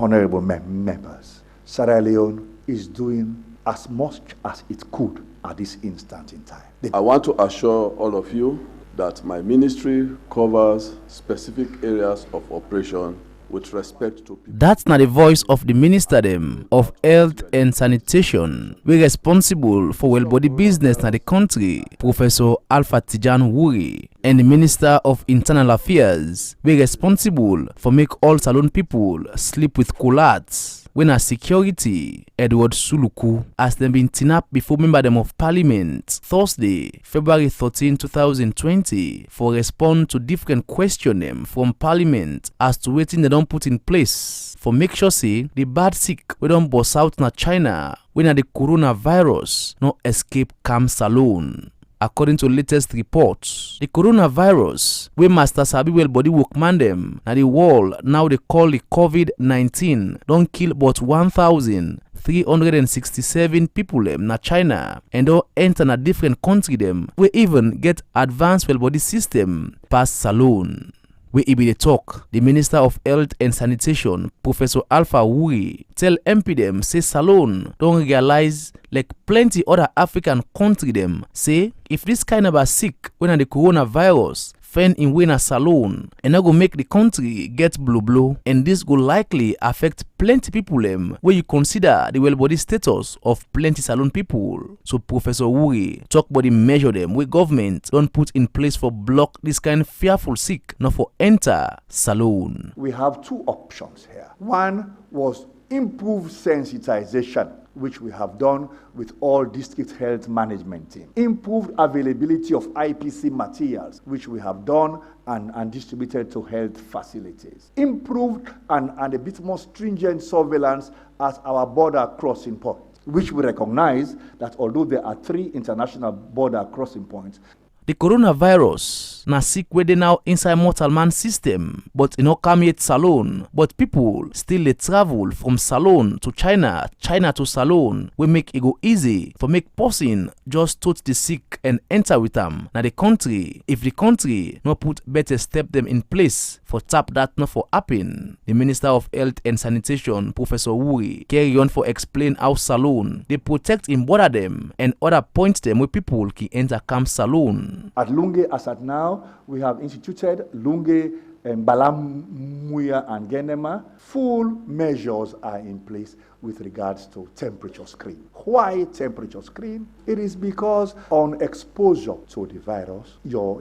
honorable members, Sierra Leone is doing as much as it could at this instant in time. I want to assure all of you that my ministry covers specific areas of operation with respect to people. That's not the voice of the Minister of Health and Sanitation. We're responsible for well-body business in the country, Professor Alpha Tijan Wuri, and the Minister of Internal Affairs. We're responsible for make all Salone people sleep with collars. When a security, Edward Suluku, has them been kidnapped before member them of Parliament Thursday, February 13, 2020, for respond to different question them from Parliament as to waiting they don't put in place for make sure say the bad sick we don't bust out na China when the coronavirus no escape come Salone. According to latest reports, the coronavirus, where Master Sabi well body workman them, na the world now they call the COVID-19, don't kill but 1,367 people them na China, and don't enter na different country them, we even get advanced well body system past Salone. We be the talk, the Minister of Health and Sanitation, Professor Alpha Wuri, tell MP them say Salone don't realize like plenty other African country them say if this kind of a sick when the coronavirus find in winner Salone and that go make the country get blow and this go likely affect plenty people them where you consider the well body status of plenty Salone people. So Professor Wuri talk about the measure them where government don't put in place for block this kind of fearful sick not for enter Salone. We have two options here. One was improved sensitization, which we have done with all district health management team. Improved availability of IPC materials, which we have done and distributed to health facilities. Improved and a bit more stringent surveillance at our border crossing points, which we recognize that although there are 3 international border crossing points, the coronavirus na sick where they now inside mortal man system, but it no come yet Salone. But people still they travel from Salone to China, China to Salone. We make it go easy for make person just touch the sick and enter with them. Now the country, if the country no put better step them in place for tap that not for happen. The Minister of Health and Sanitation, Professor Wuri, carry on for explain how Salone they protect in border them and other points them where people can enter camp Salone. At Lunge, as at now, we have instituted Lunge, Balamuya, and Genema. Full measures are in place with regards to temperature screen. Why temperature screen? It is because on exposure to the virus, your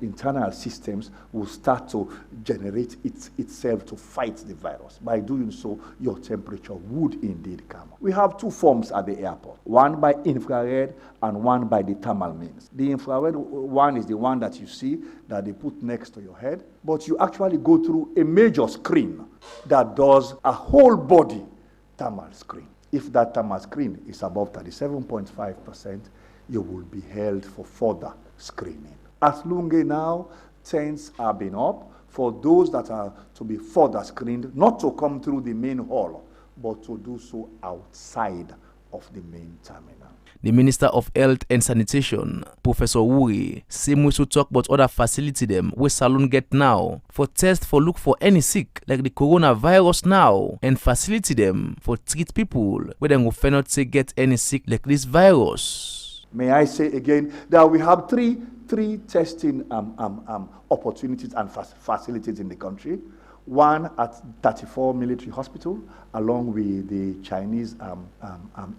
internal systems will start to generate itself to fight the virus. By doing so, your temperature would indeed come. We have 2 forms at the airport, one by infrared and one by the thermal means. The infrared one is the one that you see that they put next to your head, but you actually go through a major screen that does a whole body thermal screen. If that thermal screen is above 37.5%, you will be held for further screening. At Lunge now, tents are being up for those that are to be further screened, not to come through the main hall, but to do so outside of the main terminal. The Minister of Health and Sanitation, Professor Wuri, same way to talk about other facility them where Salone get now for test for look for any sick like the coronavirus now and facility them for treat people where they will not say get any sick like this virus. May I say again that we have three testing opportunities and facilities in the country. One at 34 Military Hospital, along with the Chinese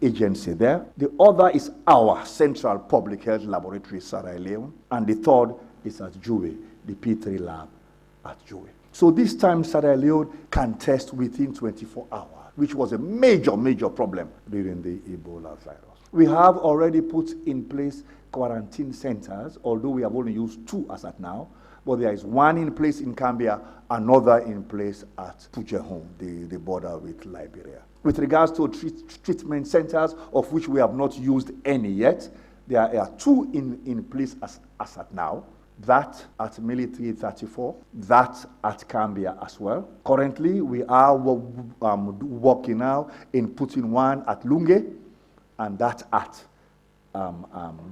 agency there. The other is our Central Public Health Laboratory, Sierra Leone. And the third is at Juwe, the P3 lab at Juwe. So this time, Sierra Leone can test within 24 hours, which was a major problem during the Ebola virus. We have already put in place quarantine centers, although we have only used 2 as at now. But there is one in place in Gambia, another in place at Pujehom, the border with Liberia. With regards to treatment centers, of which we have not used any yet, there are 2 in place as at now. That at Military 34, that at Gambia as well. Currently, we are working now in putting one at Lunge and that at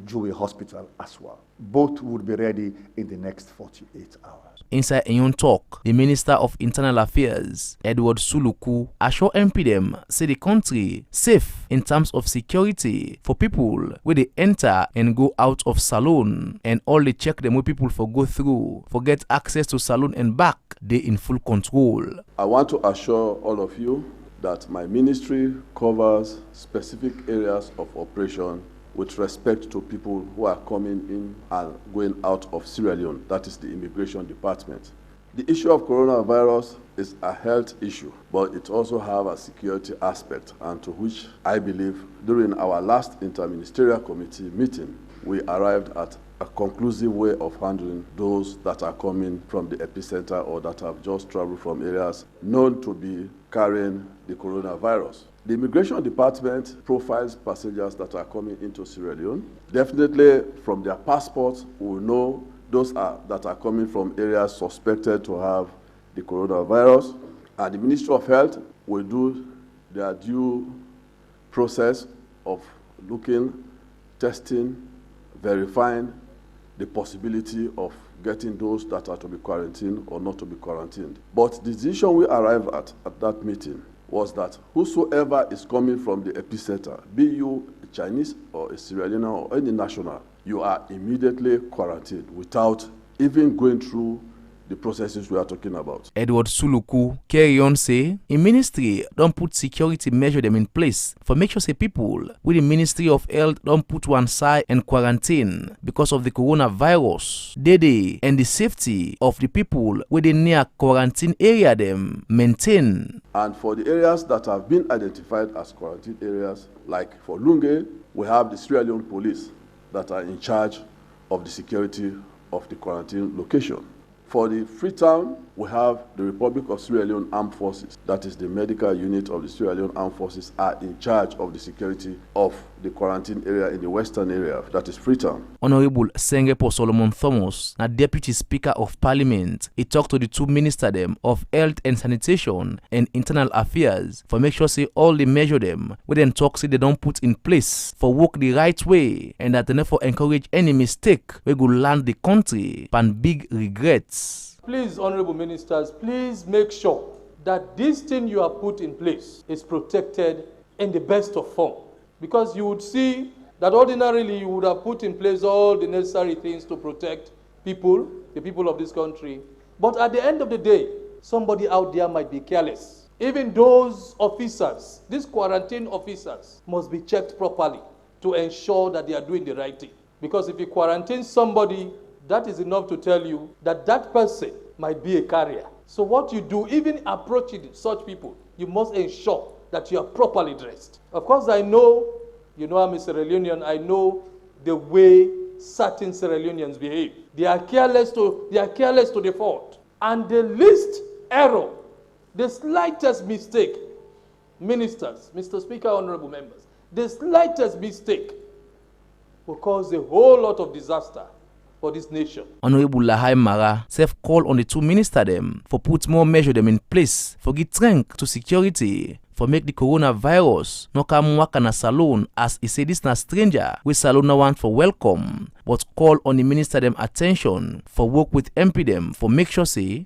Jewel Hospital as well. Both would be ready in the next 48 hours. Inside a young talk, the Minister of Internal Affairs, Edward Suluku, assure MP them say the country safe in terms of security for people where they enter and go out of Salone, and all they check them where people for go through, for get access to Salone and back, they in full control. I want to assure all of you that my ministry covers specific areas of operation with respect to people who are coming in and going out of Sierra Leone. That is the Immigration Department. The issue of coronavirus is a health issue, but it also has a security aspect, and to which I believe during our last interministerial committee meeting, we arrived at a conclusive way of handling those that are coming from the epicenter or that have just traveled from areas known to be carrying the coronavirus. The Immigration Department profiles passengers that are coming into Sierra Leone. Definitely from their passports, we will know those that are coming from areas suspected to have the coronavirus. And the Ministry of Health will do their due process of looking, testing, verifying the possibility of getting those that are to be quarantined or not to be quarantined. But the decision we arrived at that meeting was that whosoever is coming from the epicenter, be you a Chinese or a Sierra Leonean or any national, you are immediately quarantined without even going through the processes we are talking about. Edward Suluku carry on say, a ministry don't put security measure them in place for make sure say people with the Ministry of Health don't put one side and quarantine because of the coronavirus. They and the safety of the people within near quarantine area them maintain. And for the areas that have been identified as quarantine areas, like for Lunge, we have the Sierra Leone police that are in charge of the security of the quarantine location. For the Freetown, we have the Republic of Sierra Leone Armed Forces. That is the medical unit of the Sierra Leone Armed Forces are in charge of the security of the quarantine area in the western area. That is Freetown. Honorable Sengepo Solomon Thomas, na Deputy Speaker of Parliament, he talked to the two ministers them of Health and Sanitation and Internal Affairs for make sure say all they measure them, we then talk say they don't put in place for work the right way, and that they never encourage any mistake we go land the country pan big regrets. Please, honorable ministers, please make sure that this thing you have put in place is protected in the best of form. Because you would see that ordinarily you would have put in place all the necessary things to protect people, the people of this country. But at the end of the day, somebody out there might be careless. Even those officers, these quarantine officers, must be checked properly to ensure that they are doing the right thing. Because if you quarantine somebody, that is enough to tell you that that person might be a carrier. So what you do, even approaching such people, you must ensure that you are properly dressed. Of course, I know, I'm a Sierra Leonean, I know the way certain Sierra Leoneans behave. They are careless to the fault. And the least error, the slightest mistake, ministers, Mr. Speaker, honorable members, the slightest mistake will cause a whole lot of disaster for this nation. Honorable Lahai Mara self call on the two ministers them for put more measure them in place for give strength to security for make the coronavirus no come work na Salone, as he say this na stranger we Salone no want for welcome, but call on the minister them attention for work with MP them for make sure say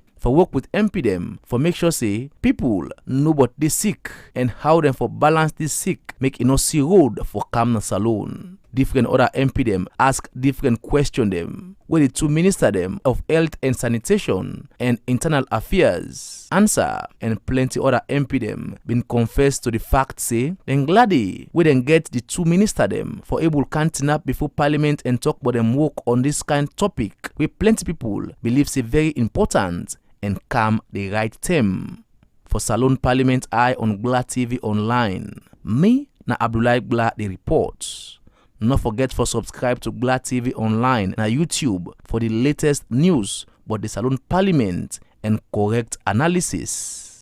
people know about the sick and how them for balance this sick make no see road for come na Salone. Different other MP them ask different question them where the two minister them of Health and Sanitation and Internal Affairs answer, and plenty other MP them been confessed to the fact say then gladly we then get the two minister them for able canting up before Parliament and talk about them work on this kind topic where plenty people believe say very important and come the right time. For Salone Parliament Eye on Gla TV Online, me na Abdullah Gla the report. Not forget for subscribe to Gla TV Online na YouTube for the latest news about the Salone Parliament and correct analysis.